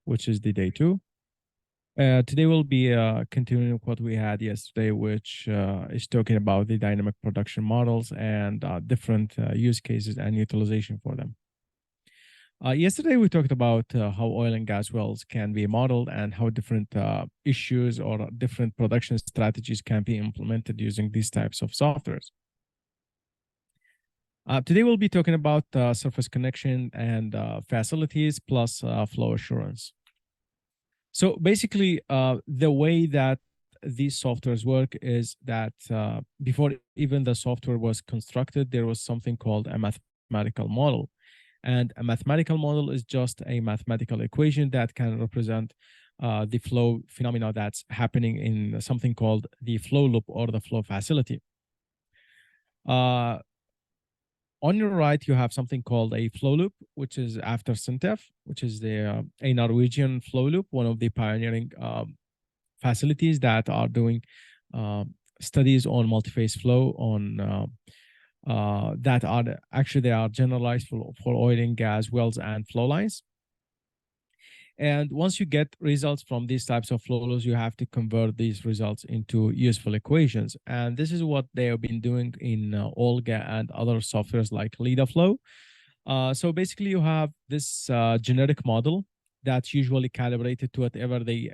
which is the day 2. Today we'll be continuing what we had yesterday, which is talking about the dynamic production models and different use cases and utilization for them. Yesterday we talked about how oil and gas wells can be modeled and how different issues or different production strategies can be implemented using these types of softwares. Today we'll be talking about surface connection and facilities plus flow assurance. So basically, the way that these softwares work is that before even the software was constructed, there was something called a mathematical model. And a mathematical model is just a mathematical equation that can represent the flow phenomena that's happening in something called the flow loop or the flow facility. On your right, you have something called a flow loop, which is after SINTEF, which is a Norwegian flow loop, one of the pioneering facilities that are doing studies on multi-phase flow on that are actually they are generalized for oil and gas wells and flow lines. And once you get results from these types of flows, you have to convert these results into useful equations. And this is what they have been doing in Olga and other softwares like LiDAFlow. So basically, you have this generic model that's usually calibrated to whatever they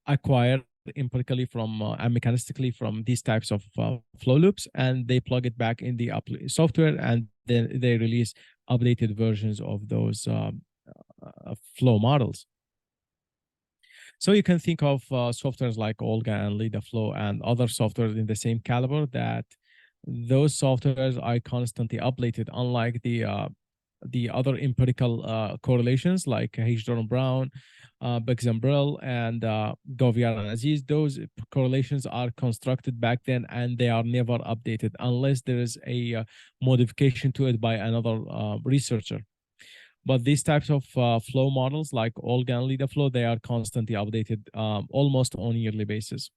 acquire empirically from and mechanistically from these types of flow loops, and they plug it back in the software, and then they release updated versions of those flow models. So you can think of softwares like Olga and LiDAFlow and other softwares in the same caliber that those softwares are constantly updated, unlike the other empirical correlations like H-Brown, Biggs and Brill, and Goviar and Aziz. Those correlations are constructed back then, and they are never updated unless there is a modification to it by another researcher. But these types of flow models like Olga and LiDAFlow, they are constantly updated almost on a yearly basis.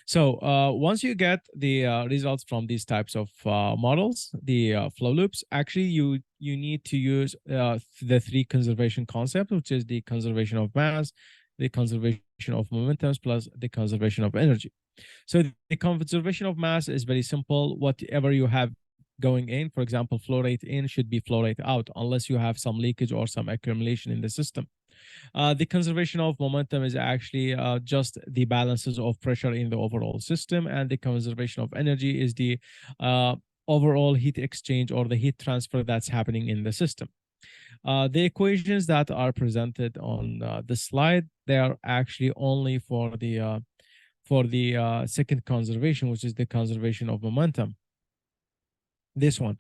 So once you get the results from these types of models, the flow loops, actually you need to use the 3 conservation concepts, which is the conservation of mass, the conservation of momentums, plus the conservation of energy. So the conservation of mass is very simple. Whatever you have going in, for example, flow rate in should be flow rate out, unless you have some leakage or some accumulation in the system. The conservation of momentum is actually just the balances of pressure in the overall system, and the conservation of energy is the overall heat exchange or the heat transfer that's happening in the system. The equations that are presented on this slide, they are actually only for the second conservation, which is the conservation of momentum. This one.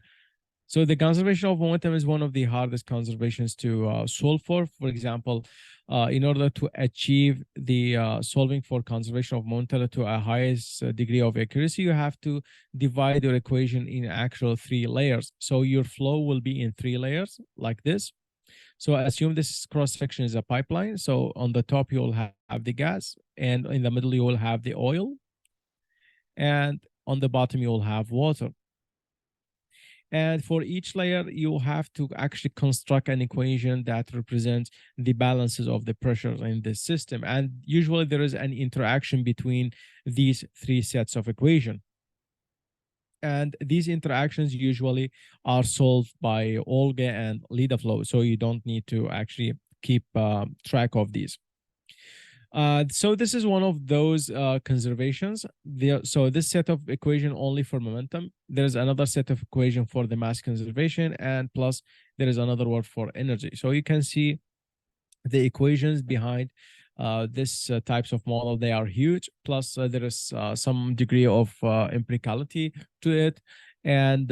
So the conservation of momentum is one of the hardest conservations to solve for. For example, in order to achieve the solving for conservation of momentum to a highest degree of accuracy, you have to divide your equation in actual 3 layers. So your flow will be in 3 layers like this. So assume this cross section is a pipeline. So on the top, you will have the gas, and in the middle, you will have the oil, and on the bottom, you will have water. And for each layer, you have to actually construct an equation that represents the balances of the pressures in this system. And usually there is an interaction between these 3 sets of equation. And these interactions usually are solved by Olga and LiDAFlow. So you don't need to actually keep track of these. So this is one of those conservations. So this set of equation only for momentum. There's another set of equation for the mass conservation, and plus there is another word for energy. So you can see the equations behind this types of model. They are huge. Plus there is some degree of empiricality to it. And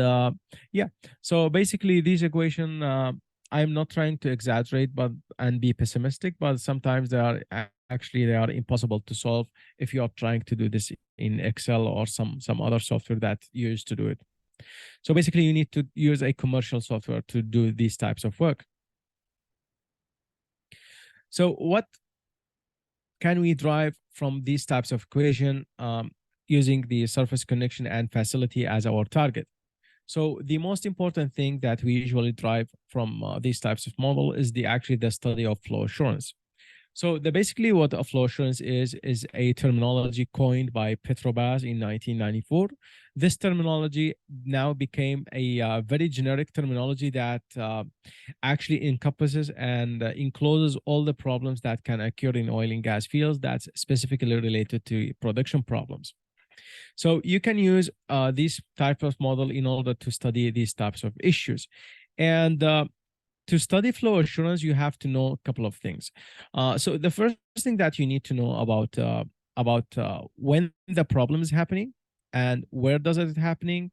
yeah, so basically these equation, I'm not trying to exaggerate and be pessimistic, but sometimes they are impossible to solve if you are trying to do this in Excel or some other software that you use to do it. So basically, you need to use a commercial software to do these types of work. So what can we derive from these types of equation using the surface connection and facility as our target? So the most important thing that we usually drive from these types of model is the study of flow assurance. So basically what a flow assurance is a terminology coined by Petrobras in 1994. This terminology now became a very generic terminology that actually encompasses and encloses all the problems that can occur in oil and gas fields that's specifically related to production problems. So you can use this type of model in order to study these types of issues. And to study flow assurance, you have to know a couple of things. So the first thing that you need to know about when the problem is happening and where does it happening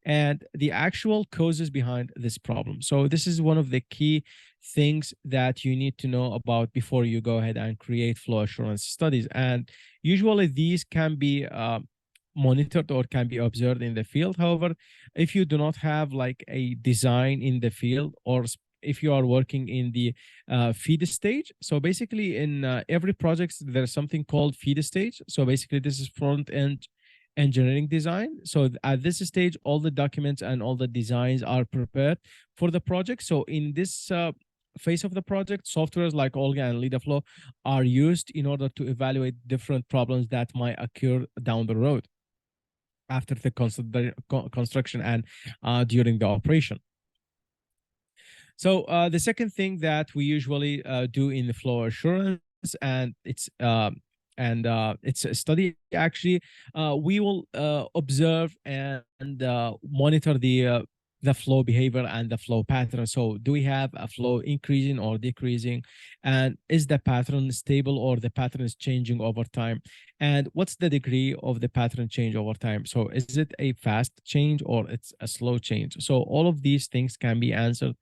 and the actual causes behind this problem. So this is one of the key things that you need to know about before you go ahead and create flow assurance studies. And usually these can be monitored or can be observed in the field. However, if you do not have like a design in the field, or if you are working in the feed stage, so basically in every project there's something called feed stage. So basically this is front end engineering design. So at this stage, all the documents and all the designs are prepared for the project. So in this phase of the project, softwares like Olga and LeaderFlow are used in order to evaluate different problems that might occur down the road after the construction and during the operation. So the second thing that we usually do in the flow assurance, and it's a study actually, we will observe and monitor the flow behavior and the flow pattern. So do we have a flow increasing or decreasing? And is the pattern stable or the pattern is changing over time? And what's the degree of the pattern change over time? So is it a fast change or it's a slow change? So all of these things can be answered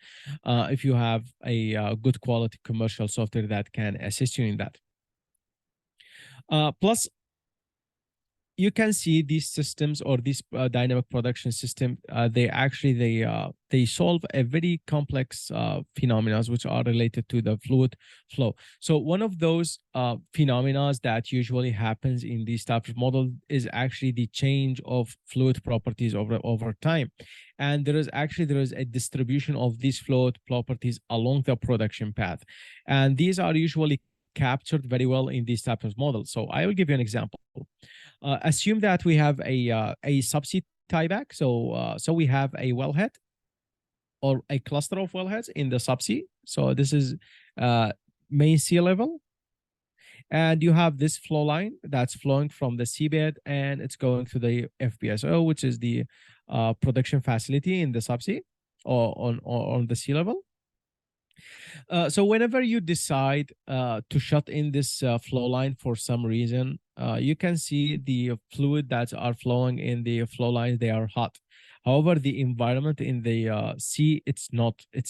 if you have a good quality commercial software that can assist you in that. Plus, you can see these systems or this dynamic production system, they solve a very complex phenomena which are related to the fluid flow. So one of those phenomena that usually happens in these types of models is actually the change of fluid properties over time. And there is a distribution of these fluid properties along the production path. And these are usually captured very well in these types of models. So I will give you an example. Assume that we have a subsea tieback. So we have a wellhead or a cluster of wellheads in the subsea. So this is main sea level. And you have this flow line that's flowing from the seabed and it's going to the FPSO, which is the production facility in the subsea or on the sea level. So whenever you decide to shut in this flow line for some reason, you can see the fluid that are flowing in the flow lines, they are hot. However, the environment in the sea, it's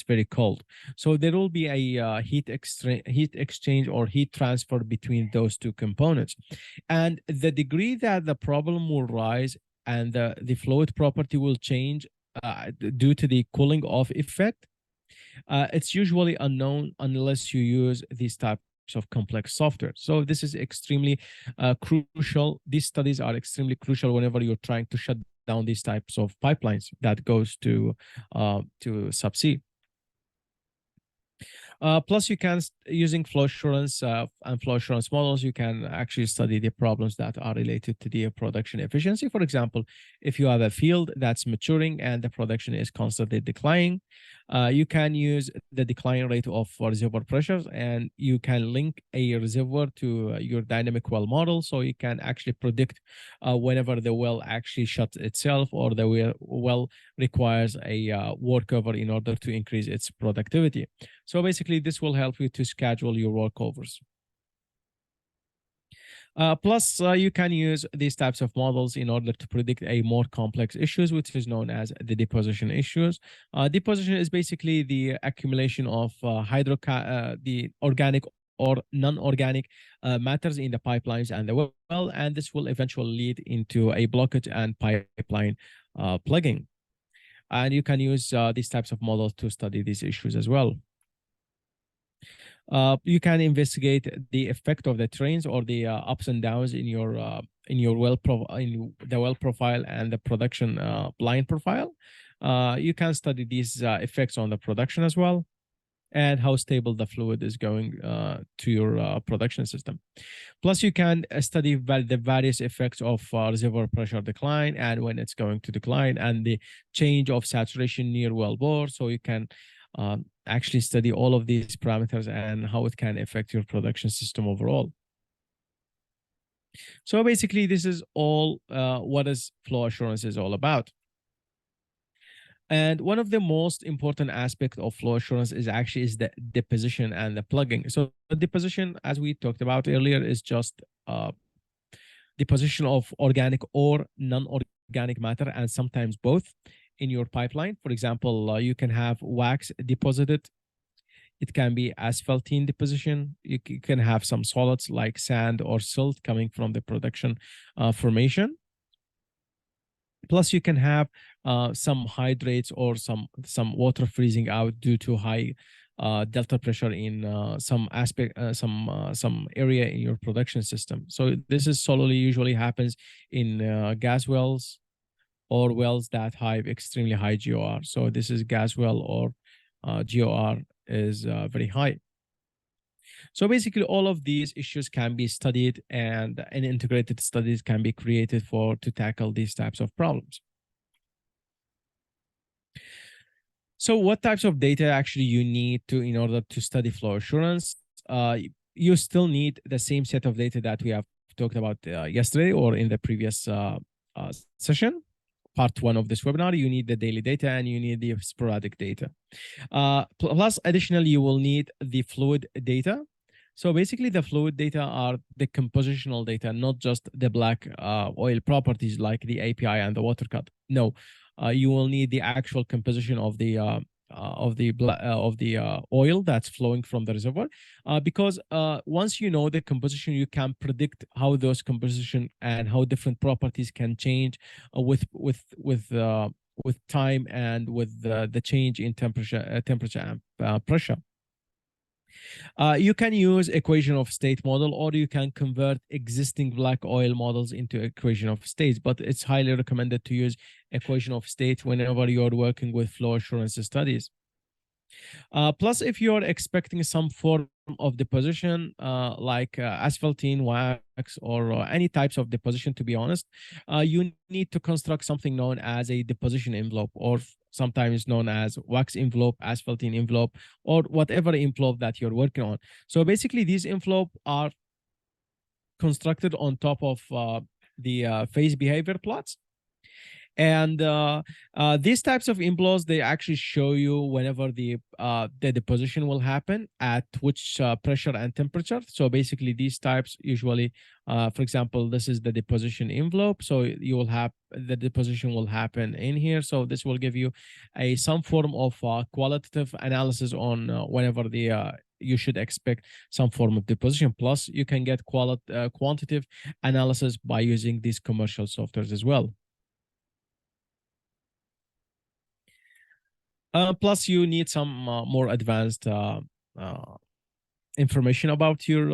very cold. So there will be a heat exchange or heat transfer between those two components. And the degree that the problem will rise and the fluid property will change due to the cooling off effect, it's usually unknown unless you use these types of complex software. So this is extremely crucial. These studies are extremely crucial whenever you're trying to shut down these types of pipelines that goes to subsea. Plus, you can, using flow assurance and flow assurance models, you can actually study the problems that are related to the production efficiency. For example, if you have a field that's maturing and the production is constantly declining, you can use the decline rate of reservoir pressures, and you can link a reservoir to your dynamic well model, so you can actually predict whenever the well actually shuts itself or the well requires a workover in order to increase its productivity. So basically, this will help you to schedule your workovers. Plus, you can use these types of models in order to predict a more complex issues, which is known as the deposition issues. Deposition is basically the accumulation of the organic or non-organic matters in the pipelines and the well, and this will eventually lead into a blockage and pipeline plugging. And you can use these types of models to study these issues as well. You can investigate the effect of the trains or the ups and downs in your in the well profile and the production line profile. You can study these effects on the production as well, and how stable the fluid is going to your production system. Plus, you can study the various effects of reservoir pressure decline and when it's going to decline, and the change of saturation near wellbore. So you can actually study all of these parameters and how it can affect your production system overall. So basically, this is all what is flow assurance is all about. And one of the most important aspects of flow assurance is the deposition and the plugging. So the deposition, as we talked about earlier, is just deposition of organic or non-organic matter, and sometimes both in your pipeline. For example, you can have wax deposited. It can be asphaltene deposition. You can have some solids like sand or silt coming from the production formation. Plus, you can have some hydrates or some water freezing out due to high delta pressure in some area in your production system. So this is solely usually happens in gas wells or wells that have extremely high GOR. So this is gas well or GOR is very high. So basically, all of these issues can be studied, and integrated studies can be created to tackle these types of problems. So what types of data actually you need in order to study flow assurance? You still need the same set of data that we have talked about yesterday or in the previous session, part 1 of this webinar. You need the daily data and you need the sporadic data. Plus, additionally, you will need the fluid data. So basically, the fluid data are the compositional data, not just the black oil properties like the API and the water cut. No, you will need the actual composition of the oil that's flowing from the reservoir, because once you know the composition, you can predict how those composition and how different properties can change with time and with the change in temperature and pressure. You can use equation of state model, or you can convert existing black oil models into equation of states, but it's highly recommended to use equation of state whenever you're working with flow assurance studies. Plus, if you're expecting some form of deposition like asphaltene, wax, or any types of deposition, to be honest, you need to construct something known as a deposition envelope, or sometimes known as wax envelope, asphaltene envelope, or whatever envelope that you're working on. So basically, these envelopes are constructed on top of the phase behavior plots. And these types of envelopes, they actually show you whenever the deposition will happen at which pressure and temperature. So basically, these types usually, for example, this is the deposition envelope. So you will have the deposition will happen in here. So this will give you some form of qualitative analysis on whenever you should expect some form of deposition. Plus, you can get quantitative analysis by using these commercial softwares as well. Plus, you need some more advanced information about your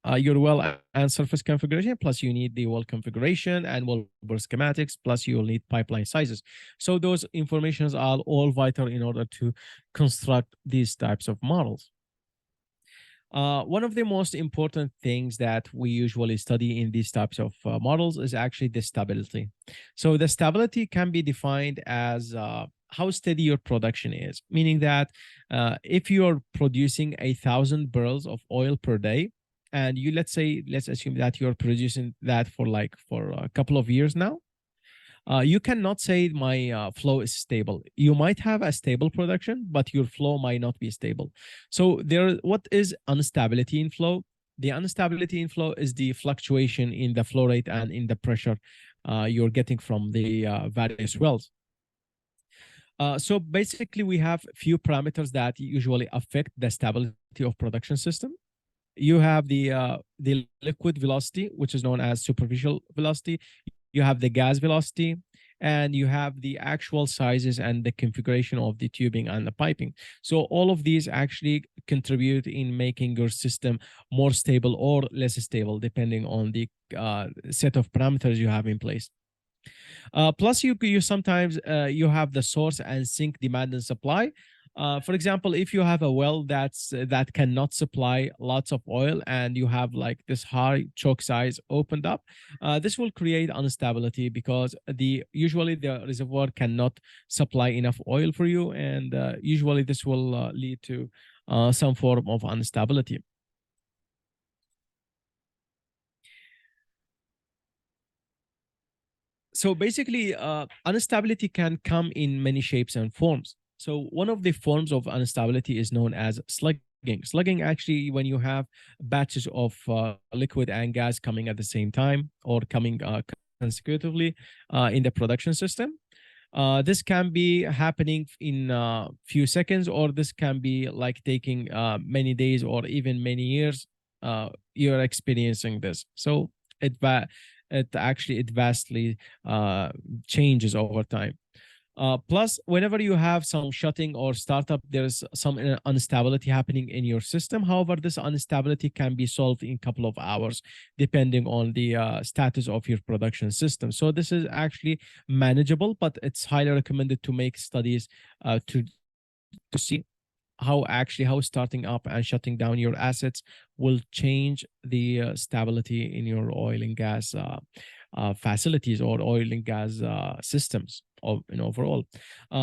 well and surface configuration. Plus, you need the well configuration and wellbore schematics. Plus, you will need pipeline sizes. So those informations are all vital in order to construct these types of models. One of the most important things that we usually study in these types of models is actually the stability. So the stability can be defined as how steady your production is, meaning that if you're producing 1,000 barrels of oil per day, and let's assume that you're producing that for a couple of years now, you cannot say my flow is stable. You might have a stable production, but your flow might not be stable. So what is instability in flow? The instability in flow is the fluctuation in the flow rate and in the pressure you're getting from the various wells. So basically, we have few parameters that usually affect the stability of production system. You have the liquid velocity, which is known as superficial velocity. You have the gas velocity, and you have the actual sizes and the configuration of the tubing and the piping. So all of these actually contribute in making your system more stable or less stable, depending on the set of parameters you have in place. Plus, you sometimes you have the source and sink demand and supply. For example, if you have a well that cannot supply lots of oil, and you have like this high choke size opened up, this will create instability, because usually the reservoir cannot supply enough oil for you, and usually this will lead to some form of instability. So basically, instability can come in many shapes and forms. So one of the forms of instability is known as slugging. Slugging, actually, when you have batches of liquid and gas coming at the same time, or coming consecutively in the production system. This can be happening in a few seconds, or this can be like taking many days or even many years. You're experiencing this. So it vastly changes over time. Plus, whenever you have some shutting or startup, there's some instability happening in your system. However, this instability can be solved in a couple of hours, depending on the status of your production system. So this is actually manageable, but it's highly recommended to make studies to see how starting up and shutting down your assets will change the stability in your oil and gas facilities or oil and gas systems in overall.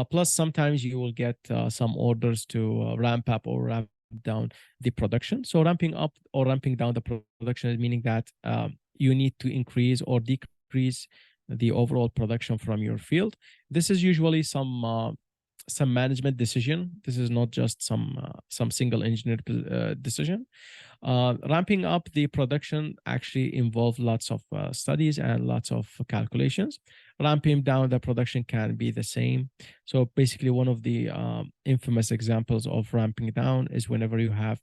Plus, sometimes you will get some orders to ramp up or ramp down the production. So ramping up or ramping down the production is meaning that you need to increase or decrease the overall production from your field. This is usually some management decision. This is not just some single engineer decision. Ramping up the production actually involves lots of studies and lots of calculations. Ramping down the production can be the same. So basically, one of the infamous examples of ramping down is whenever you have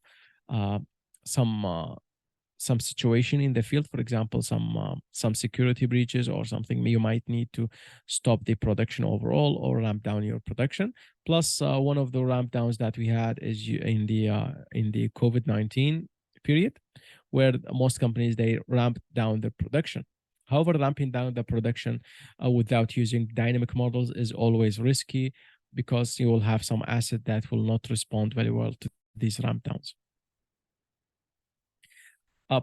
uh, some situation in the field, for example, some security breaches or something, you might need to stop the production overall or ramp down your production. Plus, one of the ramp downs that we had is in the COVID-19 period, where most companies, they ramp down the production. However, ramping down the production without using dynamic models is always risky, because you will have some asset that will not respond very well to these ramp downs.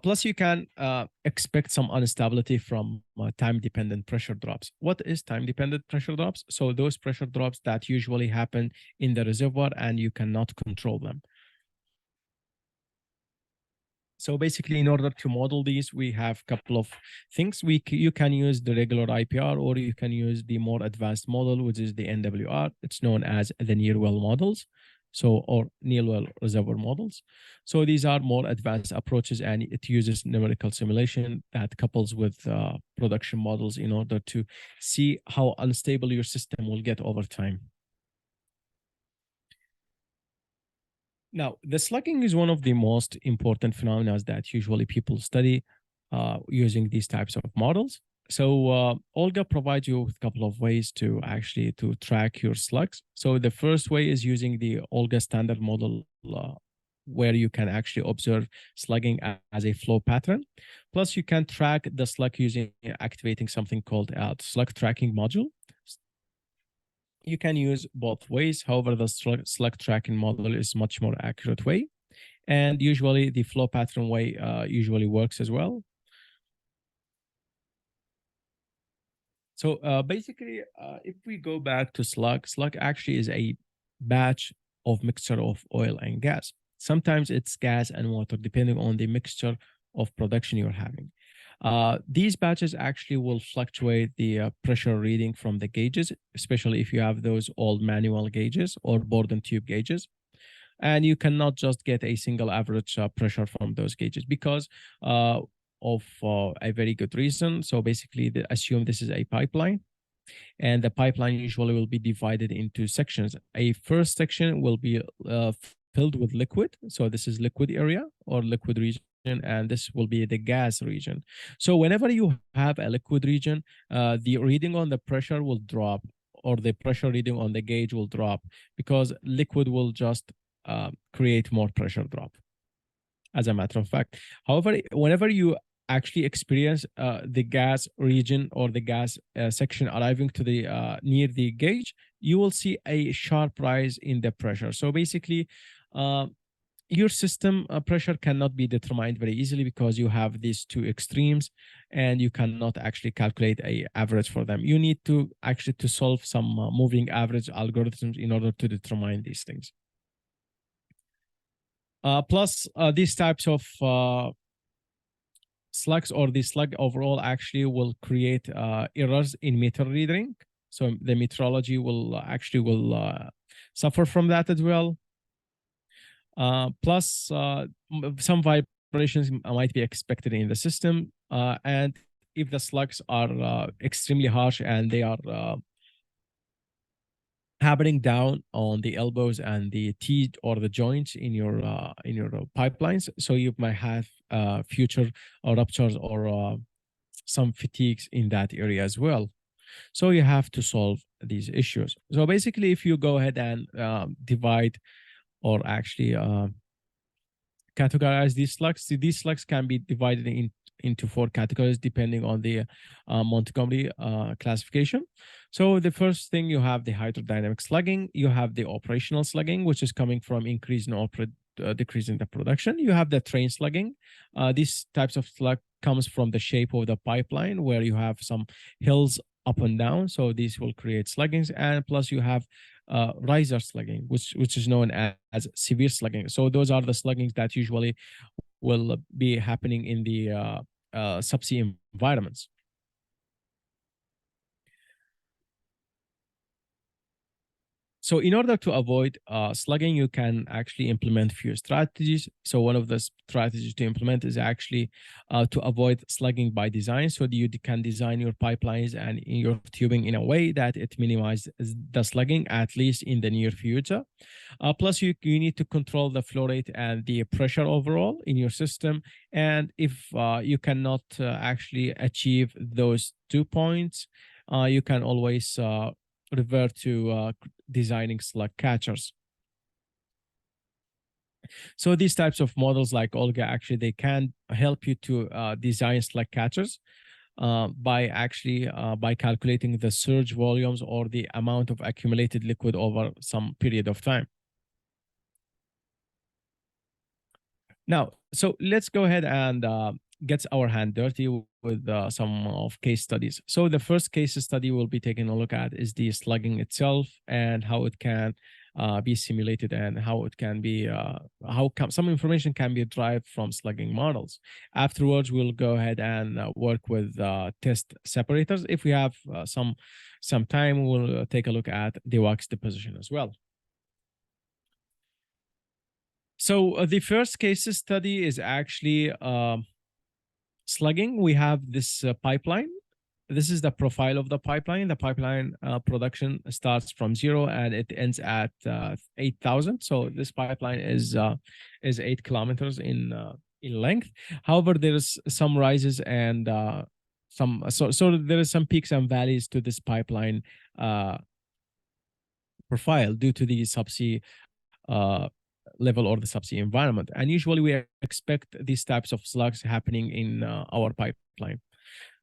Plus, you can expect some instability from time-dependent pressure drops. What is time-dependent pressure drops? So those pressure drops that usually happen in the reservoir and you cannot control them. So basically, in order to model these, we have a couple of things. You can use the regular IPR, or you can use the more advanced model, which is the NWR. It's known as the near well models. Or near well reservoir models. So these are more advanced approaches, and it uses numerical simulation that couples with production models in order to see how unstable your system will get over time. Now, the slugging is one of the most important phenomena that usually people study using these types of models. So Olga provides you with a couple of ways to actually to track your slugs. So the first way is using the Olga standard model, where you can actually observe slugging as a flow pattern. Plus, you can track the slug using activating something called a slug tracking module. You can use both ways. However, the slug tracking model is much more accurate way. And usually the flow pattern way usually works as well. So basically, if we go back to slug actually is a batch of mixture of oil and gas. Sometimes it's gas and water, depending on the mixture of production you're having. These batches actually will fluctuate the pressure reading from the gauges, especially if you have those old manual gauges or board and tube gauges. And you cannot just get a single average pressure from those gauges, because of a very good reason. So basically, assume this is a pipeline, and the pipeline usually will be divided into sections. A first section will be filled with liquid. So this is liquid area or liquid region. and this will be the gas region. So whenever you have a liquid region, the reading on the pressure will drop, or the pressure reading on the gauge will drop, because liquid will just create more pressure drop, as a matter of fact. However, whenever you actually experience the gas region or the gas section arriving to the near the gauge, you will see a sharp rise in the pressure. So basically, your system pressure cannot be determined very easily, because you have these two extremes and you cannot actually calculate a average for them. You need to actually to solve some moving average algorithms in order to determine these things. Plus, these types of slugs, or the slug overall, actually will create errors in meter reading. So the metrology will suffer from that as well. Plus, some vibrations might be expected in the system. And if the slugs are extremely harsh and they are happening down on the elbows and the teeth or the joints in your pipelines, so you might have future ruptures or some fatigues in that area as well. So you have to solve these issues. So basically, if you go ahead and divide or actually categorize these slugs can be divided into 4 categories depending on the Montgomery classification. So the first thing, you have the hydrodynamic slugging, you have the operational slugging, which is coming from increase in decrease in the production. You have the train slugging. These types of slug comes from the shape of the pipeline, where you have some hills up and down, so these will create sluggings. And plus you have riser slugging, which is known as severe slugging. So those are the sluggings that usually will be happening in the subsea environments. So in order to avoid slugging, you can actually implement few strategies. So one of the strategies to implement is actually to avoid slugging by design. So you can design your pipelines and your tubing in a way that it minimizes the slugging, at least in the near future. Plus, you need to control the flow rate and the pressure overall in your system. And if you cannot actually achieve those 2 points, you can always revert to designing slug catchers. So these types of models like Olga, actually, they can help you to design slug catchers by calculating the surge volumes or the amount of accumulated liquid over some period of time. Now, so let's go ahead and get our hand dirty with some of case studies. So the first case study we'll be taking a look at is the slugging itself and how it can be simulated, and how it can be, some information can be derived from slugging models. Afterwards, we'll go ahead and work with test separators. If we have some time, we'll take a look at the wax deposition as well. So the first case study is actually slugging. We have this pipeline. This is the profile of the pipeline. The pipeline production starts from 0 and it ends at 8,000. So this pipeline is 8 kilometers in length. However, there's some rises and so there is some peaks and valleys to this pipeline profile due to the subsea level or the subsea environment. And usually we expect these types of slugs happening in our pipeline.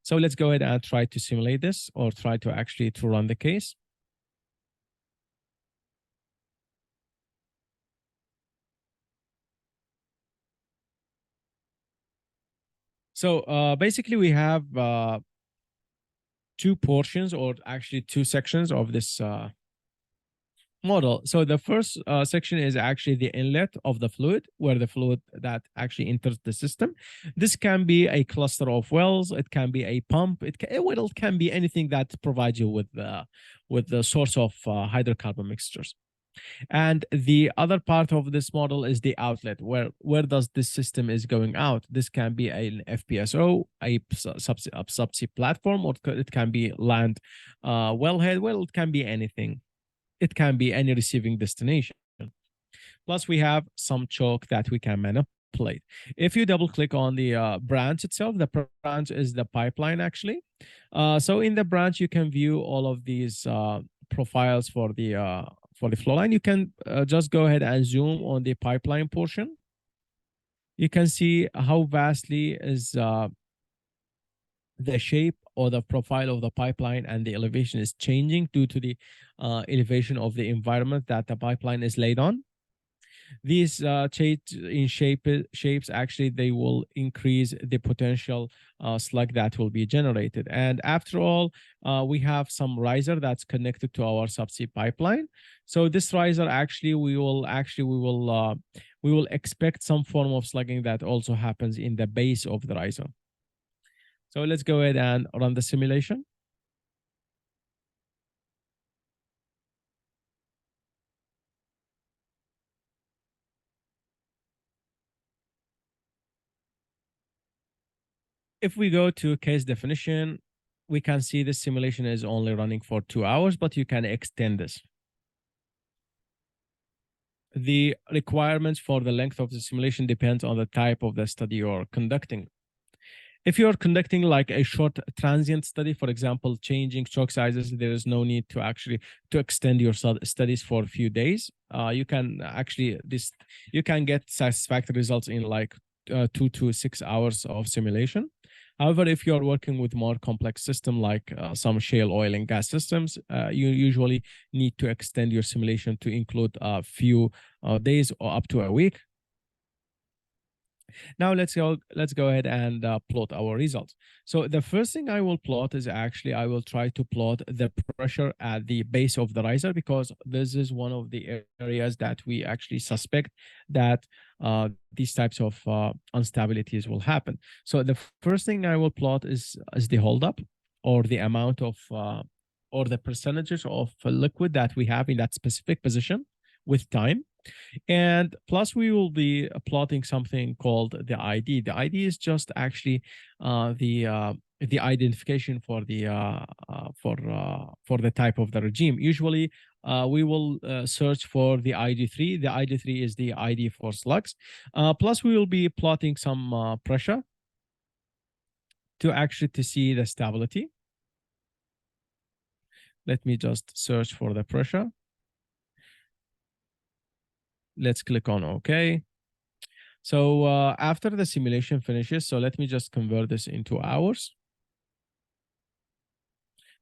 So let's go ahead and try to simulate this, or try to actually to run the case. So basically we have 2 portions, or actually 2 sections of this model. So the first section is actually the inlet of the fluid, where the fluid that actually enters the system. This can be a cluster of wells, it can be a pump, it can be anything that provides you with the source of hydrocarbon mixtures. And the other part of this model is the outlet, where does this system is going out. This can be an FPSO, a subsea platform, or it can be land wellhead. Well, it can be anything. It can be any receiving destination. Plus, we have some choke that we can manipulate. plate. If you double click on the branch itself, the branch is the pipeline actually. So in the branch, you can view all of these profiles for the flow line. You can just go ahead and zoom on the pipeline portion. You can see how vastly is the shape or the profile of the pipeline and the elevation is changing due to the elevation of the environment that the pipeline is laid on. These change in shapes actually they will increase the potential slug that will be generated. And after all, we have some riser that's connected to our subsea pipeline. So this riser actually we will expect some form of slugging that also happens in the base of the riser. So let's go ahead and run the simulation. If we go to case definition, we can see this simulation is only running for 2 hours, but you can extend this. The requirements for the length of the simulation depends on the type of the study you're conducting. If you're conducting like a short transient study, for example, changing choke sizes, there is no need to actually extend your studies for a few days. You can actually you can get satisfactory results in like 2 to 6 hours of simulation. However, if you're working with more complex system like some shale oil and gas systems, you usually need to extend your simulation to include a few days or up to a week. Now let's go ahead and plot our results. So the first thing I will plot is actually I will try to plot the pressure at the base of the riser, because this is one of the areas that we actually suspect that these types of instabilities will happen. So the first thing I will plot is the holdup, or the amount of or the percentages of liquid that we have in that specific position with time. And plus we will be plotting something called the ID. The ID is just actually the identification for the type of the regime. Usually we will search for the ID3. The ID3 is the ID for slugs. Plus we will be plotting some pressure to see the stability. Let me just search for the pressure. Let's click on OK. So after the simulation finishes, so let me just convert this into hours.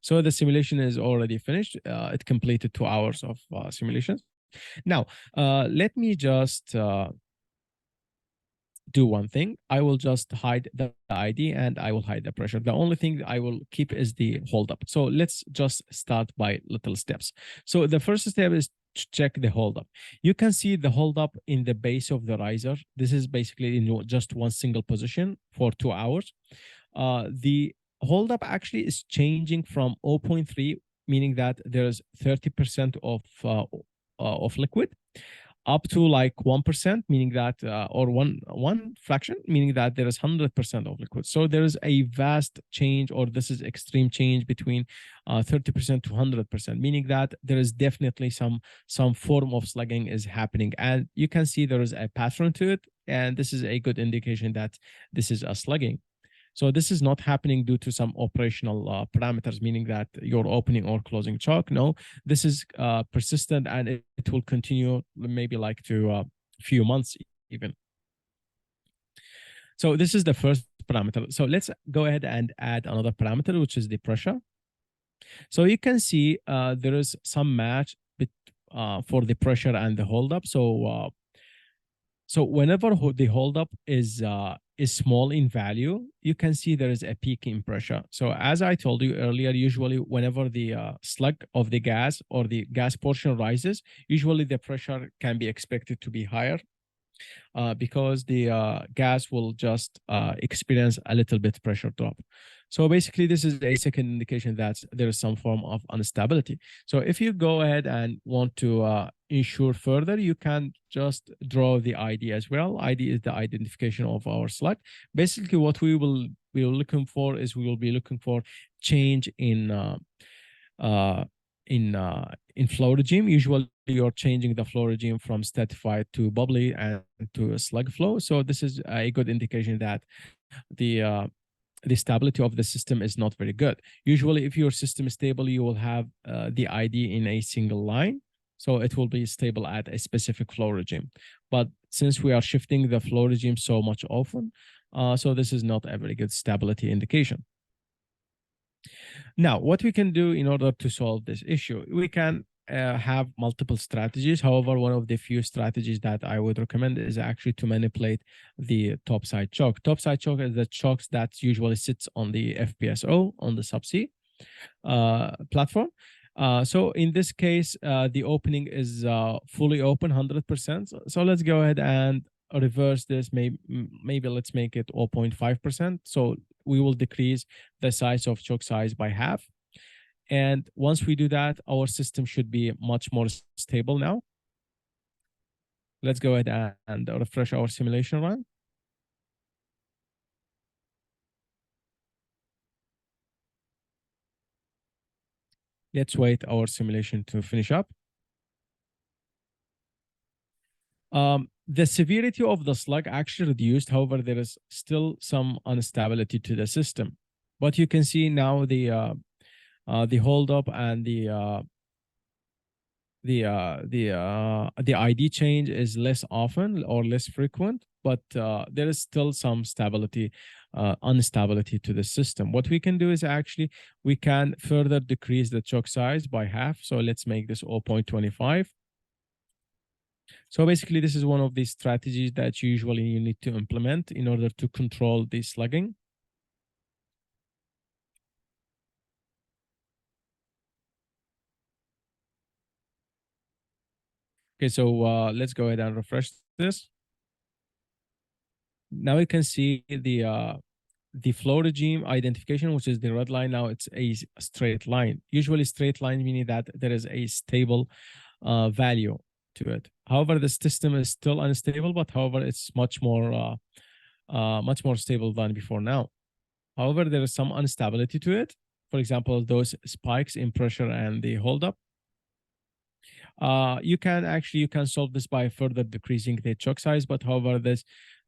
So the simulation is already finished. It completed 2 hours of simulations. Now, let me just do one thing. I will just hide the ID and I will hide the pressure. The only thing I will keep is the holdup. So let's just start by little steps. So the first step is to check the holdup. You can see the holdup in the base of the riser. This is basically in just one single position for 2 hours. The holdup actually is changing from 0.3, meaning that there's 30% of liquid, up to like 1%, meaning that, or one fraction, meaning that there is 100% of liquid. So there is a vast change, or this is extreme change between 30% to 100%, meaning that there is definitely some form of slugging is happening. And you can see there is a pattern to it. And this is a good indication that this is a slugging. So this is not happening due to some operational parameters, meaning that you're opening or closing choke. No, this is persistent, and it will continue maybe like to a few months even. So this is the first parameter. So let's go ahead and add another parameter, which is the pressure. So you can see there is some match for the pressure and the holdup. So whenever the holdup is small in value, you can see there is a peak in pressure. So as I told you earlier, usually whenever the slug of the gas or the gas portion rises, usually the pressure can be expected to be higher because the gas will just experience a little bit pressure drop. So basically, this is a second indication that there is some form of instability. So if you go ahead and want to ensure further, you can just draw the ID as well. ID is the identification of our slug. Basically, what we will be looking for is we will be looking for change in in flow regime. Usually you're changing the flow regime from stratified to bubbly and to a slug flow. So this is a good indication that the stability of the system is not very good. Usually if your system is stable, you will have the ID in a single line. So it will be stable at a specific flow regime. But since we are shifting the flow regime so much often, so this is not a very good stability indication. Now, what we can do in order to solve this issue, we can have multiple strategies. However, one of the few strategies that I would recommend is actually to manipulate the topside choke. Topside choke is the chokes that usually sits on the FPSO, on the subsea platform. So in this case, the opening is fully open, 100%. So let's go ahead and reverse this. Maybe let's make it 0.5%. So we will decrease the size of choke size by half. And once we do that, our system should be much more stable now. Let's go ahead and refresh our simulation run. Let's wait our simulation to finish up. The severity of the slug actually reduced. However, there is still some instability to the system. But you can see now the hold up and the ID change is less often or less frequent, but there is still some stability, instability to the system. What we can do is actually we can further decrease the choke size by half. So let's make this 0.25. So basically, this is one of the strategies that usually you need to implement in order to control the slugging. Okay, so let's go ahead and refresh this. Now you can see the flow regime identification, which is the red line. Now it's a straight line. Usually straight line meaning that there is a stable value to it. However, the system is still unstable, but however, it's much more stable than before now. However, there is some instability to it. For example, those spikes in pressure and the holdup. You can solve this by further decreasing the choke size, but however,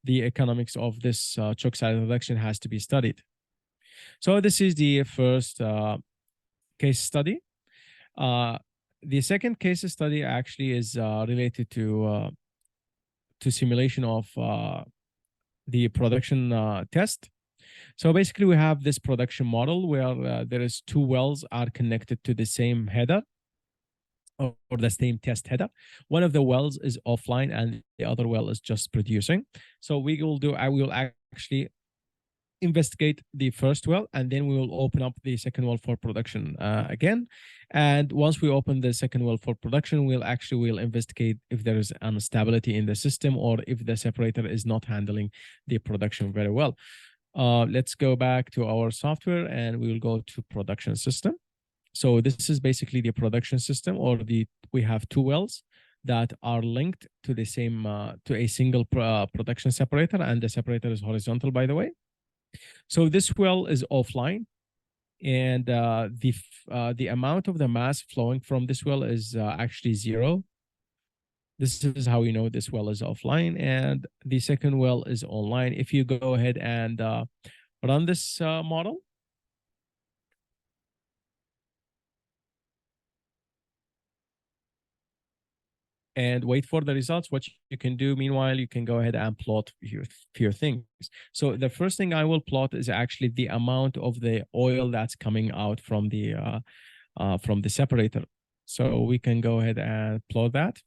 the economics of this choke size reduction has to be studied. So this is the first case study. The second case study actually is related to simulation of the production test. So basically, we have this production model where there is two wells are connected to the same header or the same test header. One of the wells is offline and the other well is just producing. So we will actually investigate the first well, and then we will open up the second well for production again. And once we open the second well for production, we'll investigate if there is instability in the system or if the separator is not handling the production very well. Let's go back to our software and we will go to production system. So this is basically the production system, or we have two wells that are linked to the same to a single production separator, and the separator is horizontal, by the way. So this well is offline, and the amount of the mass flowing from this well is actually 0. This is how you know this well is offline, and the second well is online. If you go ahead and run this model, and wait for the results, what you can do meanwhile, you can go ahead and plot your things. So the first thing I will plot is actually the amount of the oil that's coming out from the separator. So we can go ahead and plot that.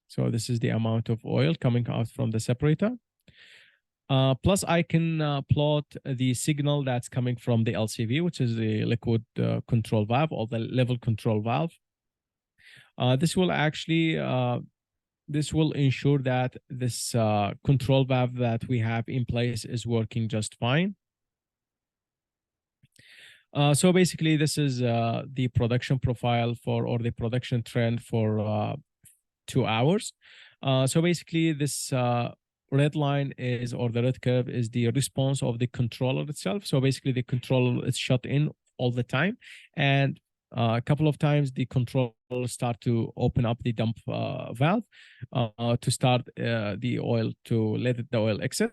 So this is the amount of oil coming out from the separator. Plus I can plot the signal that's coming from the LCV, which is the liquid control valve, or the level control valve. This will actually ensure that this control valve that we have in place is working just fine. So basically, this is the production profile or the production trend for 2 hours. So basically, this red line is, or the red curve is, the response of the controller itself. So basically, the controller is shut in all the time, and a couple of times, the control start to open up the dump valve to start the oil, to let the oil exit.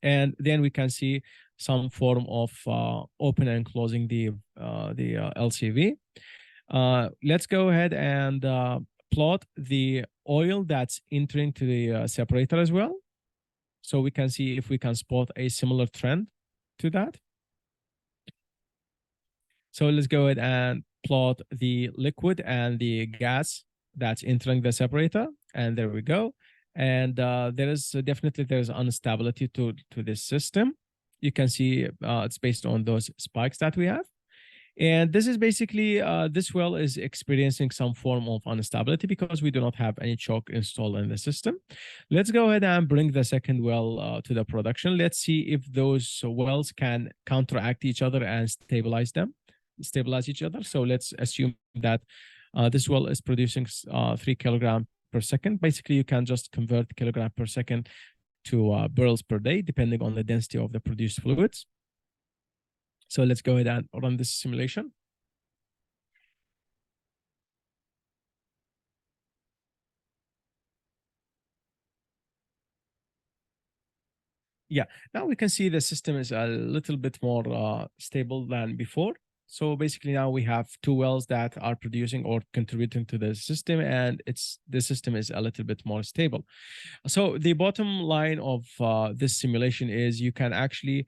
And then we can see some form of open and closing the LCV. Let's go ahead and plot the oil that's entering to the separator as well. So we can see if we can spot a similar trend to that. So let's go ahead and plot the liquid and the gas that's entering the separator. And there we go. And there is definitely there's instability to this system. You can see it's based on those spikes that we have. And this is basically, this well is experiencing some form of instability because we do not have any choke installed in the system. Let's go ahead and bring the second well to the production. Let's see if those wells can counteract each other and stabilize each other. So let's assume that this well is producing 3 kilograms per second. Basically, you can just convert kilogram per second to barrels per day, depending on the density of the produced fluids. So let's go ahead and run this simulation. Yeah, now we can see the system is a little bit more stable than before. So basically now we have 2 wells that are producing or contributing to the system, and the system is a little bit more stable. So the bottom line of this simulation is you can actually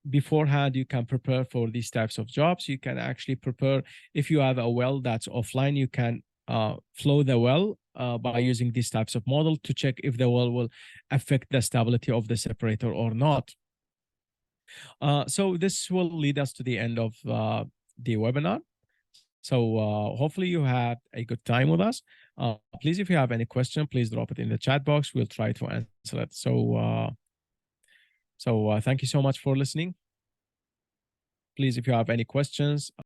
beforehand, you can prepare for these types of jobs. You can actually prepare, if you have a well that's offline, you can flow the well by using these types of model to check if the well will affect the stability of the separator or not. So this will lead us to the end of the webinar. So hopefully you had a good time with us. Please, if you have any question, please drop it in the chat box. We'll try to answer it. So thank you so much for listening. Please, if you have any questions,